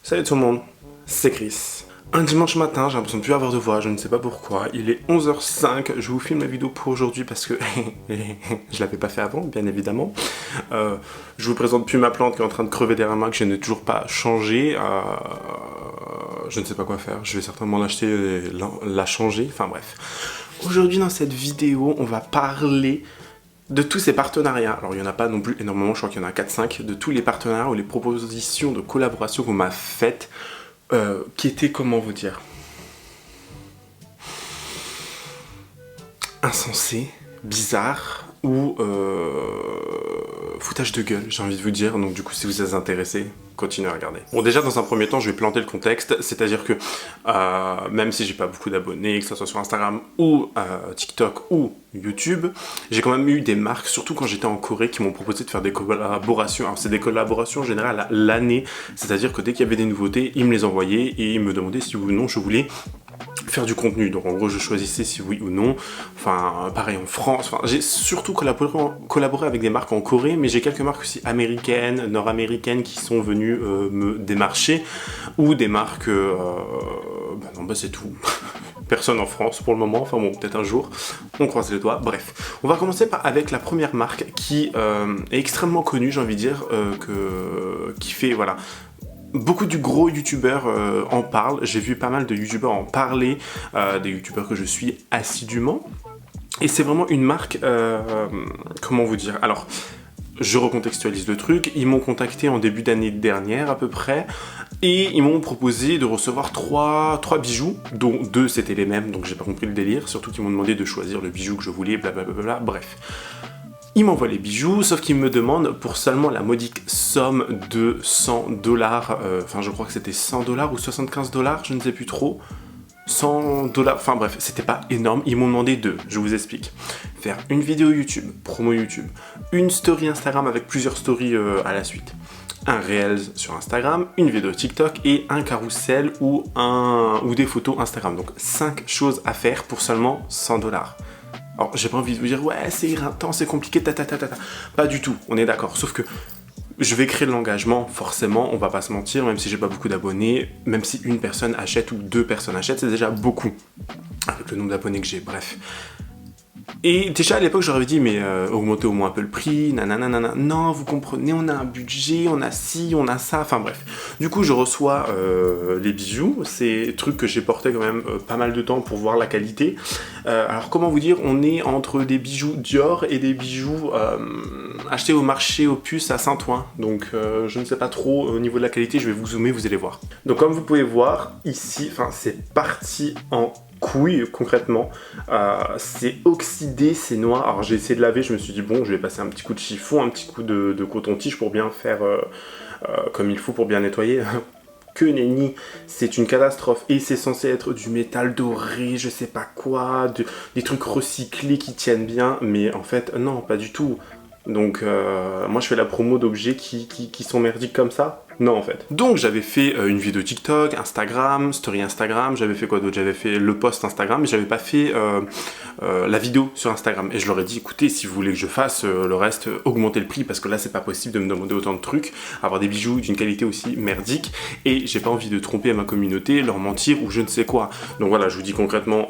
Salut tout le monde, c'est Chris. Un dimanche matin, j'ai l'impression de plus avoir de voix, je ne sais pas pourquoi. Il est 11h05, je vous filme la vidéo pour aujourd'hui parce que je l'avais pas fait avant, bien évidemment. Je vous présente plus ma plante qui est en train de crever derrière moi, que je n'ai toujours pas changé. Je ne sais pas quoi faire, je vais certainement l'acheter, la changer, enfin bref. Aujourd'hui dans cette vidéo, on va parler de tous ces partenariats. Alors il n'y en a pas non plus énormément, je crois qu'il y en a 4-5, de tous les partenariats ou les propositions de collaboration qu'on m'a faites, qui étaient, comment vous dire, insensés, bizarres, ou foutage de gueule, j'ai envie de vous dire. Donc du coup, si vous êtes intéressés, continuez à regarder. Bon, déjà dans un premier temps, je vais planter le contexte, c'est-à-dire que même si j'ai pas beaucoup d'abonnés, que ce soit sur Instagram ou TikTok ou YouTube, j'ai quand même eu des marques, surtout quand j'étais en Corée, qui m'ont proposé de faire des collaborations. Alors c'est des collaborations en général à l'année, c'est-à-dire que dès qu'il y avait des nouveautés, ils me les envoyaient et ils me demandaient si oui ou non je voulais faire du contenu. Donc en gros je choisissais si oui ou non. Enfin pareil en France, enfin, j'ai surtout collaboré avec des marques en Corée, mais j'ai quelques marques aussi américaines, nord-américaines qui sont venues me démarcher, ou des marques non c'est tout. Personne en France pour le moment, enfin bon, peut-être un jour, on croise les doigts, bref. On va commencer avec la première marque qui est extrêmement connue, j'ai envie de dire, qui fait, voilà, beaucoup de gros youtubeurs en parlent, j'ai vu pas mal de youtubeurs en parler, des youtubeurs que je suis assidûment, et c'est vraiment une marque, comment vous dire, alors, je recontextualise le truc, ils m'ont contacté en début d'année dernière à peu près, et ils m'ont proposé de recevoir 3 bijoux, dont 2 c'était les mêmes, donc j'ai pas compris le délire, surtout qu'ils m'ont demandé de choisir le bijou que je voulais, blablabla, bref. Ils m'envoient les bijoux, sauf qu'ils me demandent pour seulement la modique somme de 100 $, enfin je crois que c'était 100 $ ou 75 $, je ne sais plus trop, 100 $, enfin bref, c'était pas énorme. Ils m'ont demandé je vous explique, faire une vidéo YouTube, promo YouTube, une story Instagram avec plusieurs stories à la suite, un Reels sur Instagram, une vidéo TikTok et un carrousel ou des photos Instagram. Donc 5 choses à faire pour seulement 100 $. Alors j'ai pas envie de vous dire ouais c'est éreintant, c'est compliqué, pas du tout, on est d'accord, sauf que je vais créer de l'engagement, forcément, on va pas se mentir, même si j'ai pas beaucoup d'abonnés, même si une personne achète ou 2 personnes achètent, c'est déjà beaucoup, avec le nombre d'abonnés que j'ai, bref. Et déjà à l'époque j'aurais dit mais augmentez au moins un peu le prix, nanana, non vous comprenez, on a un budget, on a ci, on a ça, enfin bref. Du coup je reçois les bijoux, c'est trucs que j'ai porté quand même pas mal de temps pour voir la qualité. Alors comment vous dire, on est entre des bijoux Dior et des bijoux achetés au marché aux puces à Saint-Ouen. Donc je ne sais pas trop au niveau de la qualité, je vais vous zoomer, vous allez voir. Donc comme vous pouvez voir ici, enfin c'est parti en couille concrètement, c'est oxydé, c'est noir. Alors j'ai essayé de laver, je me suis dit bon je vais passer un petit coup de chiffon, un petit coup de coton-tige pour bien faire comme il faut pour bien nettoyer. Que nenni, c'est une catastrophe et c'est censé être du métal doré, je sais pas quoi, des trucs recyclés qui tiennent bien, mais en fait non pas du tout. Donc moi je fais la promo d'objets qui sont merdiques comme ça. Non en fait. Donc j'avais fait une vidéo TikTok, Instagram, story Instagram, j'avais fait quoi d'autre? J'avais fait le post Instagram, mais j'avais pas fait la vidéo sur Instagram. Et je leur ai dit écoutez, si vous voulez que je fasse le reste, augmentez le prix parce que là c'est pas possible de me demander autant de trucs, avoir des bijoux d'une qualité aussi merdique, et j'ai pas envie de tromper ma communauté, leur mentir ou je ne sais quoi. Donc voilà, je vous dis concrètement,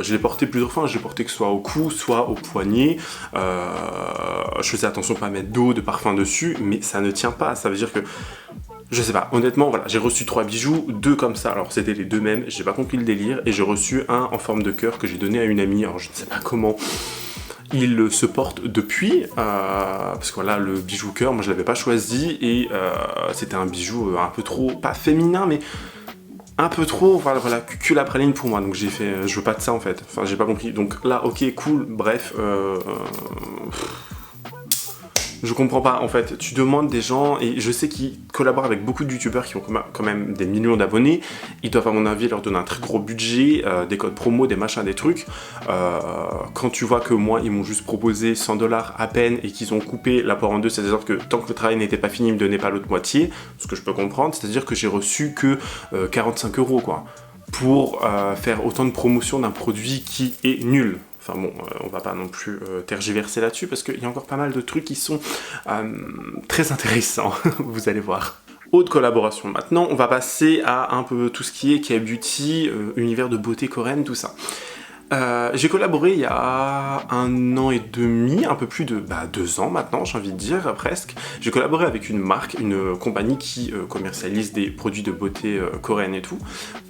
je l'ai porté plusieurs fois, je l'ai porté que ce soit au cou, soit au poignet, je faisais attention à pas mettre d'eau, de parfum dessus, mais ça ne tient pas, ça veut dire que je sais pas, honnêtement, voilà, j'ai reçu 3 bijoux, 2 comme ça, alors c'était les 2 mêmes, j'ai pas compris le délire, et j'ai reçu un en forme de cœur que j'ai donné à une amie, alors je ne sais pas comment il se porte depuis, parce que voilà, le bijou cœur, moi je l'avais pas choisi, et c'était un bijou un peu trop, pas féminin, mais un peu trop, voilà, cul à praline pour moi, donc j'ai fait, je veux pas de ça en fait, enfin j'ai pas compris, donc là, ok, cool, bref, je comprends pas en fait, tu demandes des gens, et je sais qu'ils collaborent avec beaucoup de youtubeurs qui ont quand même des millions d'abonnés, ils doivent à mon avis leur donner un très gros budget, des codes promo, des machins, des trucs, quand tu vois que moi ils m'ont juste proposé 100 $ à peine et qu'ils ont coupé l'apport en deux, c'est-à-dire que tant que le travail n'était pas fini ils me donnaient pas l'autre moitié, ce que je peux comprendre, c'est-à-dire que j'ai reçu que 45 € quoi, pour faire autant de promotion d'un produit qui est nul. Enfin bon, on va pas non plus tergiverser là-dessus parce qu'il y a encore pas mal de trucs qui sont très intéressants, vous allez voir. Autre collaboration maintenant, on va passer à un peu tout ce qui est K-beauty, univers de beauté coréenne, tout ça. J'ai collaboré il y a 1 an et demi, un peu plus de 2 ans maintenant, j'ai envie de dire, presque. J'ai collaboré avec une marque, une compagnie qui commercialise des produits de beauté coréenne et tout.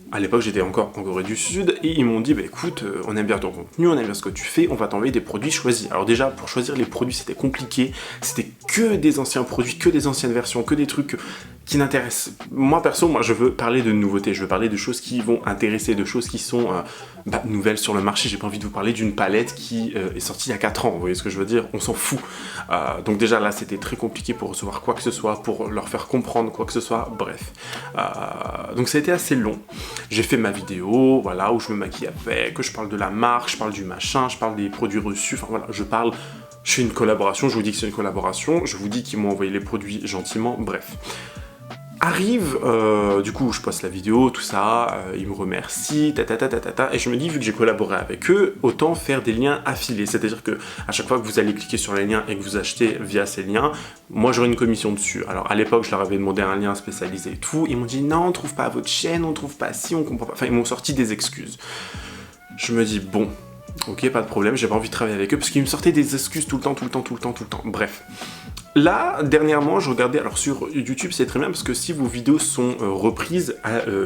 À l'époque, j'étais encore en Corée du Sud et ils m'ont dit bah écoute, on aime bien ton contenu, on aime bien ce que tu fais, on va t'envoyer des produits choisis. Alors déjà, pour choisir les produits, c'était compliqué, c'était que des anciens produits, que des anciennes versions, que des trucs qui n'intéressent. Moi perso, je veux parler de nouveautés, je veux parler de choses qui vont intéresser, de choses qui sont nouvelles sur le marché. J'ai pas envie de vous parler d'une palette qui est sortie il y a 4 ans, vous voyez ce que je veux dire, on s'en fout. Donc déjà là, c'était très compliqué pour recevoir quoi que ce soit, pour leur faire comprendre quoi que ce soit, bref. Donc ça a été assez long. J'ai fait ma vidéo, voilà, où je me maquille avec, que je parle de la marque, je parle du machin, je parle des produits reçus, enfin voilà, je fais une collaboration, je vous dis que c'est une collaboration, je vous dis qu'ils m'ont envoyé les produits gentiment, bref. Arrive, du coup je poste la vidéo, tout ça, ils me remercient, et je me dis vu que j'ai collaboré avec eux, autant faire des liens affiliés, c'est-à-dire que à chaque fois que vous allez cliquer sur les liens et que vous achetez via ces liens, moi j'aurai une commission dessus. Alors à l'époque je leur avais demandé un lien spécialisé et tout, ils m'ont dit non on trouve pas votre chaîne, on trouve pas si, on comprend pas, enfin ils m'ont sorti des excuses. Je me dis bon, ok pas de problème, j'ai pas envie de travailler avec eux parce qu'ils me sortaient des excuses tout le temps, bref. Là, dernièrement, je regardais, alors sur YouTube, c'est très bien parce que si vos vidéos sont reprises,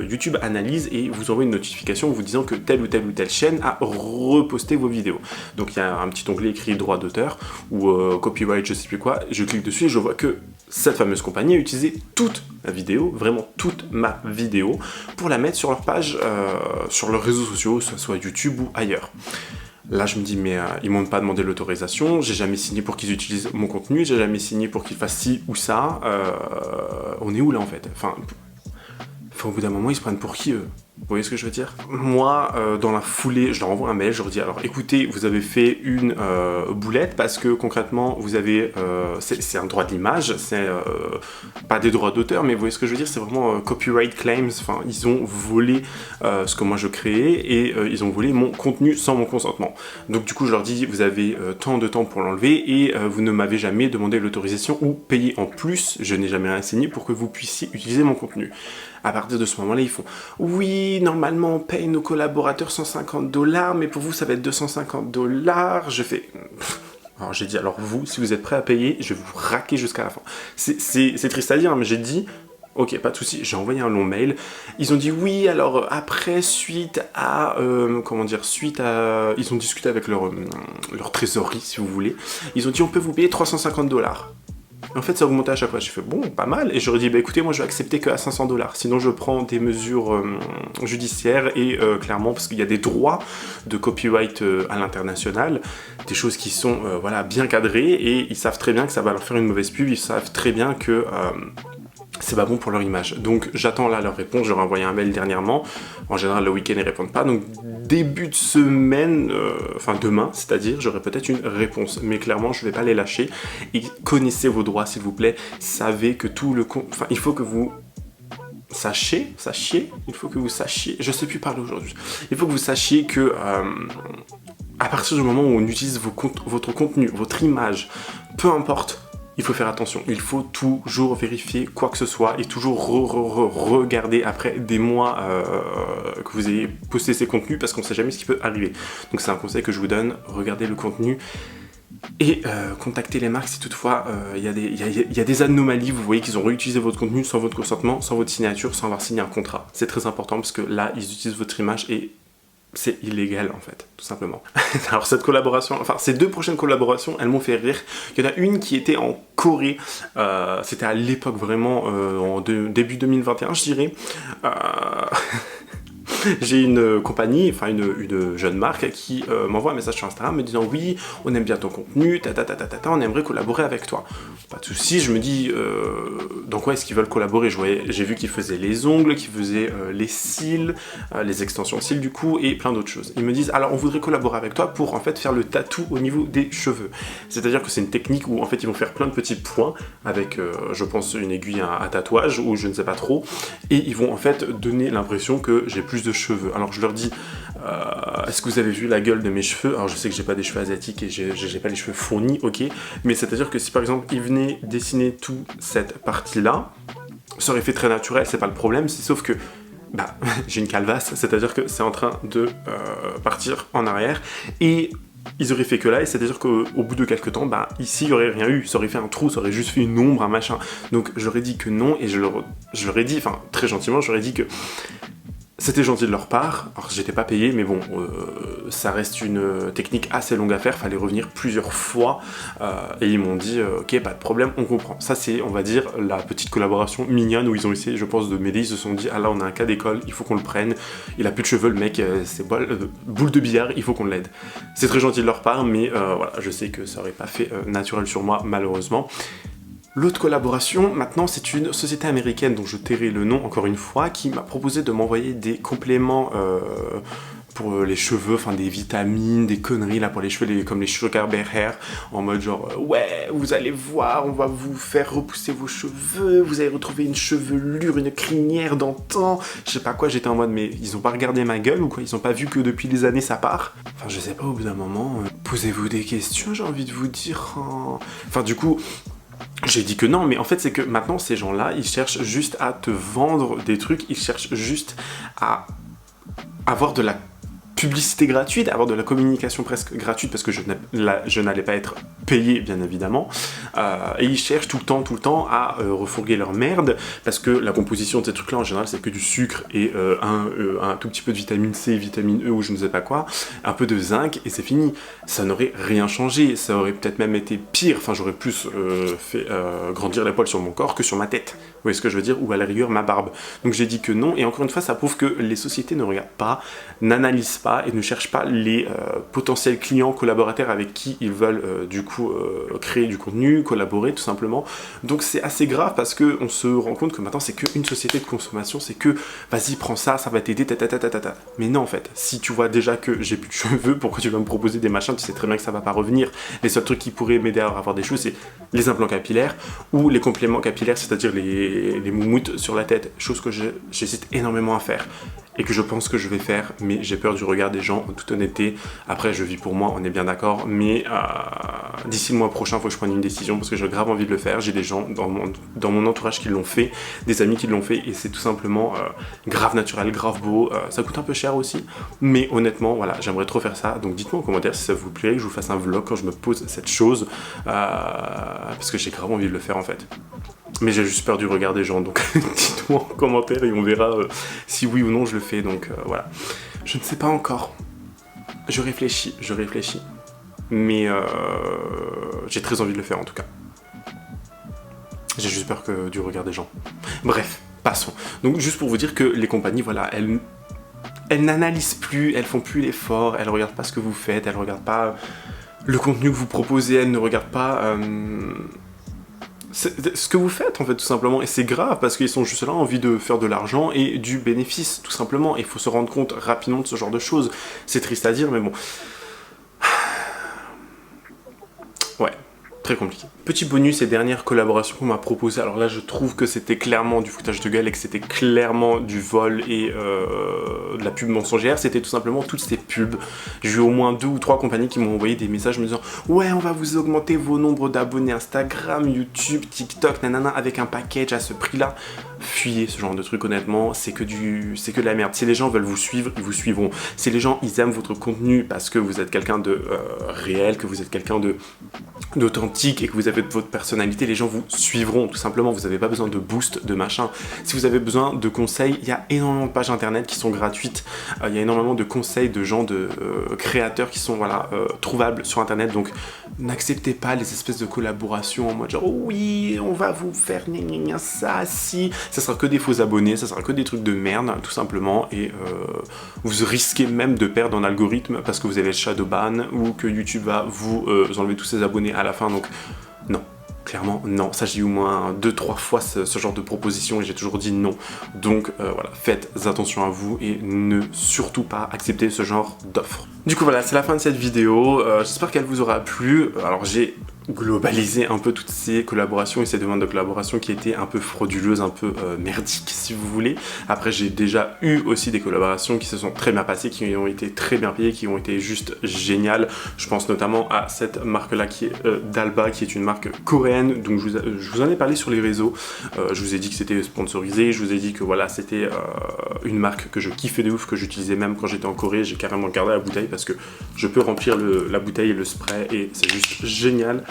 YouTube analyse et vous envoie une notification vous disant que telle ou telle chaîne a reposté vos vidéos. Donc il y a un petit onglet écrit droit d'auteur ou copyright, je sais plus quoi, je clique dessus et je vois que cette fameuse compagnie a utilisé toute ma vidéo, vraiment toute ma vidéo, pour la mettre sur leur page, sur leurs réseaux sociaux, que ce soit YouTube ou ailleurs. Là, je me dis, mais ils m'ont pas demandé l'autorisation, j'ai jamais signé pour qu'ils utilisent mon contenu, j'ai jamais signé pour qu'ils fassent ci ou ça. On est où là en fait? Enfin, au bout d'un moment, ils se prennent pour qui eux? Vous voyez ce que je veux dire? Moi, dans la foulée, je leur envoie un mail, je leur dis alors écoutez, vous avez fait une boulette parce que concrètement, vous avez, c'est un droit de l'image, c'est pas des droits d'auteur, mais vous voyez ce que je veux dire? C'est vraiment copyright claims, enfin, ils ont volé ce que moi je créais et ils ont volé mon contenu sans mon consentement. Donc du coup, je leur dis vous avez tant de temps pour l'enlever et vous ne m'avez jamais demandé l'autorisation ou payé en plus, je n'ai jamais rien signé pour que vous puissiez utiliser mon contenu. À partir de ce moment-là, ils font « Oui, normalement, on paye nos collaborateurs $150, mais pour vous, ça va être $250. » Je fais... Alors j'ai dit « Alors vous, si vous êtes prêts à payer, je vais vous raquer jusqu'à la fin. » C'est triste à dire, mais j'ai dit « Ok, pas de souci. » J'ai envoyé un long mail. Ils ont dit « Oui, alors après, suite à... ils ont discuté avec leur trésorerie, si vous voulez. Ils ont dit « On peut vous payer $350. » En fait, ça augmentait à chaque fois. J'ai fait bon, pas mal. Et j'aurais dit, bah écoutez, moi je vais accepter que à $500. Sinon, je prends des mesures judiciaires et clairement, parce qu'il y a des droits de copyright à l'international, des choses qui sont voilà, bien cadrées et ils savent très bien que ça va leur faire une mauvaise pub. Ils savent très bien que c'est pas bon pour leur image. Donc j'attends là leur réponse, je leur ai envoyé un mail dernièrement, en général le week-end ils répondent pas, donc début de semaine, enfin demain, c'est-à-dire j'aurai peut-être une réponse, mais clairement je vais pas les lâcher, et connaissez vos droits s'il vous plaît, savez que tout le enfin il faut que vous sachiez, je sais plus parler aujourd'hui, il faut que vous sachiez que à partir du moment où on utilise votre contenu, votre image, peu importe, il faut faire attention, il faut toujours vérifier quoi que ce soit et toujours regarder après des mois que vous ayez posté ces contenus parce qu'on ne sait jamais ce qui peut arriver. Donc c'est un conseil que je vous donne, regardez le contenu et contactez les marques si toutefois il y a des anomalies, vous voyez qu'ils ont réutilisé votre contenu sans votre consentement, sans votre signature, sans avoir signé un contrat. C'est très important parce que là ils utilisent votre image et c'est illégal en fait, tout simplement. Alors cette collaboration, enfin ces 2 prochaines collaborations, elles m'ont fait rire. Il y en a une qui était en Corée, c'était à l'époque vraiment, en début 2021 je dirais. J'ai une compagnie, enfin une jeune marque qui m'envoie un message sur Instagram me disant oui, on aime bien ton contenu, on aimerait collaborer avec toi. Pas de souci, je me dis dans quoi est-ce qu'ils veulent collaborer. J'ai vu qu'ils faisaient les ongles, qu'ils faisaient les cils, les extensions de cils du coup et plein d'autres choses. Ils me disent alors on voudrait collaborer avec toi pour en fait faire le tatou au niveau des cheveux. C'est-à-dire que c'est une technique où en fait ils vont faire plein de petits points avec je pense une aiguille à tatouage ou je ne sais pas trop et ils vont en fait donner l'impression que j'ai plus de cheveux. Alors je leur dis Est-ce que vous avez vu la gueule de mes cheveux? Alors je sais que j'ai pas des cheveux asiatiques et j'ai pas les cheveux fournis, ok, mais c'est-à-dire que si par exemple il venait dessiner toute cette partie-là, ça aurait fait très naturel, c'est pas le problème, sauf que bah, j'ai une calvasse, c'est-à-dire que c'est en train de partir en arrière, et ils auraient fait que là, et c'est-à-dire qu'au bout de quelques temps, bah, ici, il n'y aurait rien eu, ça aurait fait un trou, ça aurait juste fait une ombre, un machin. Donc je leur ai dit que non, et je leur ai dit, enfin très gentiment, je leur ai dit que c'était gentil de leur part, alors j'étais pas payé, mais bon, ça reste une technique assez longue à faire, fallait revenir plusieurs fois, et ils m'ont dit, ok, pas de problème, on comprend. Ça c'est, on va dire, la petite collaboration mignonne où ils ont essayé, je pense, de m'aider, ils se sont dit, ah là on a un cas d'école, il faut qu'on le prenne, il a plus de cheveux, le mec, c'est boule de billard, il faut qu'on l'aide. C'est très gentil de leur part, mais voilà, je sais que ça aurait pas fait naturel sur moi, malheureusement. L'autre collaboration, maintenant, c'est une société américaine dont je tairai le nom encore une fois, qui m'a proposé de m'envoyer des compléments pour les cheveux, enfin des vitamines, des conneries là pour les cheveux, comme les sugar bear hair, en mode genre ouais, vous allez voir, on va vous faire repousser vos cheveux, vous allez retrouver une chevelure, une crinière d'antan, je sais pas quoi. J'étais en mode mais ils ont pas regardé ma gueule ou quoi, ils ont pas vu que depuis des années ça part? Enfin je sais pas, au bout d'un moment, posez-vous des questions, j'ai envie de vous dire. Enfin du coup, j'ai dit que non, mais en fait c'est que maintenant ces gens-là, ils cherchent juste à te vendre des trucs, ils cherchent juste à avoir de la publicité gratuite, avoir de la communication presque gratuite, parce que je n'allais pas être payé, bien évidemment, et ils cherchent tout le temps à refourguer leur merde, parce que la composition de ces trucs-là, en général, c'est que du sucre et un tout petit peu de vitamine C, vitamine E, ou je ne sais pas quoi, un peu de zinc, et c'est fini. Ça n'aurait rien changé, ça aurait peut-être même été pire, enfin, j'aurais plus fait grandir les poils sur mon corps que sur ma tête, vous voyez ce que je veux dire, ou à la rigueur, ma barbe. Donc j'ai dit que non, et encore une fois, ça prouve que les sociétés ne regardent pas, n'analysent pas, et ne cherchent pas les potentiels clients, collaborateurs avec qui ils veulent du coup créer du contenu, collaborer tout simplement. Donc c'est assez grave parce qu'on se rend compte que maintenant c'est qu'une société de consommation, c'est que vas-y prends ça, ça va t'aider, ta. Mais non en fait, si tu vois déjà que j'ai plus de cheveux, pourquoi tu vas me proposer des machins, tu sais très bien que ça va pas revenir. Les seuls trucs qui pourraient m'aider à avoir des cheveux, c'est les implants capillaires ou les compléments capillaires, c'est-à-dire les moumoutes sur la tête, chose que j'hésite énormément à faire et que je pense que je vais faire, mais j'ai peur du regard des gens en toute honnêteté. Après je vis pour moi, on est bien d'accord, mais d'ici le mois prochain il faut que je prenne une décision parce que j'ai grave envie de le faire. J'ai des gens dans mon entourage qui l'ont fait, des amis qui l'ont fait, et c'est tout simplement grave naturel, grave beau. Ça coûte un peu cher aussi, mais honnêtement voilà, j'aimerais trop faire ça. Donc dites-moi en commentaire si ça vous plaît que je vous fasse un vlog quand je me pose cette chose, parce que j'ai grave envie de le faire en fait. Mais j'ai juste peur du regard des gens, donc dites-moi en commentaire et on verra si oui ou non je le fais. Donc voilà, je ne sais pas encore, je réfléchis, mais j'ai très envie de le faire en tout cas. J'ai juste peur du regard des gens. Bref, passons. Donc juste pour vous dire que les compagnies, voilà, elles n'analysent plus, elles font plus l'effort, elles regardent pas ce que vous faites, elles regardent pas le contenu que vous proposez, elles ne regardent pas ce que vous faites en fait tout simplement, et c'est grave parce qu'ils sont juste là envie de faire de l'argent et du bénéfice tout simplement, et il faut se rendre compte rapidement de ce genre de choses. C'est triste à dire mais bon, ouais, très compliqué. Petit bonus et dernière collaboration qu'on m'a proposé, alors là je trouve que c'était clairement du foutage de gueule et que c'était clairement du vol et de la pub mensongère. C'était tout simplement toutes ces pubs. J'ai eu au moins 2 ou 3 compagnies qui m'ont envoyé des messages me disant ouais, on va vous augmenter vos nombres d'abonnés Instagram, YouTube, TikTok, nanana, avec un package à ce prix là. Fuyez ce genre de truc, honnêtement, c'est que de la merde. Si les gens veulent vous suivre, ils vous suivront. Si les gens ils aiment votre contenu parce que vous êtes quelqu'un de réel, que vous êtes quelqu'un d'authentique et que vous avez votre personnalité, les gens vous suivront tout simplement. Vous n'avez pas besoin de boost, de machin. Si vous avez besoin de conseils, il y a énormément de pages internet qui sont gratuites. Il y a énormément de conseils de gens, de créateurs qui sont voilà, trouvables sur internet. Donc n'acceptez pas les espèces de collaborations en mode genre oh oui, on va vous faire ça, si. Ça sera que des faux abonnés, ça sera que des trucs de merde tout simplement, et vous risquez même de perdre un algorithme parce que vous allez être shadowban ou que YouTube va vous enlever tous ses abonnés à la fin. Donc non, clairement non. Ça j'ai eu au moins 2-3 fois ce genre de proposition et j'ai toujours dit non. Donc voilà, faites attention à vous et ne surtout pas accepter ce genre d'offres. Du coup voilà, c'est la fin de cette vidéo, j'espère qu'elle vous aura plu. Alors j'ai globaliser un peu toutes ces collaborations et ces demandes de collaboration qui étaient un peu frauduleuses, un peu merdiques si vous voulez. Après j'ai déjà eu aussi des collaborations qui se sont très bien passées, qui ont été très bien payées, qui ont été juste géniales. Je pense notamment à cette marque là qui est d'Alba, qui est une marque coréenne, donc je vous en ai parlé sur les réseaux. Je vous ai dit que c'était sponsorisé, je vous ai dit que voilà c'était une marque que je kiffais de ouf, que j'utilisais même quand j'étais en Corée. J'ai carrément gardé la bouteille parce que je peux remplir la bouteille et le spray et c'est juste génial.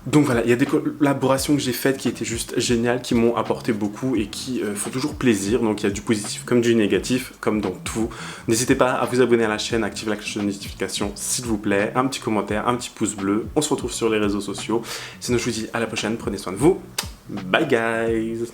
Donc voilà, il y a des collaborations que j'ai faites qui étaient juste géniales, qui m'ont apporté beaucoup et qui font toujours plaisir. Donc il y a du positif comme du négatif, comme dans tout. N'hésitez pas à vous abonner à la chaîne, activer la cloche de notification s'il vous plaît, un petit commentaire, un petit pouce bleu. On se retrouve sur les réseaux sociaux. Sinon je vous dis à la prochaine, prenez soin de vous. Bye guys.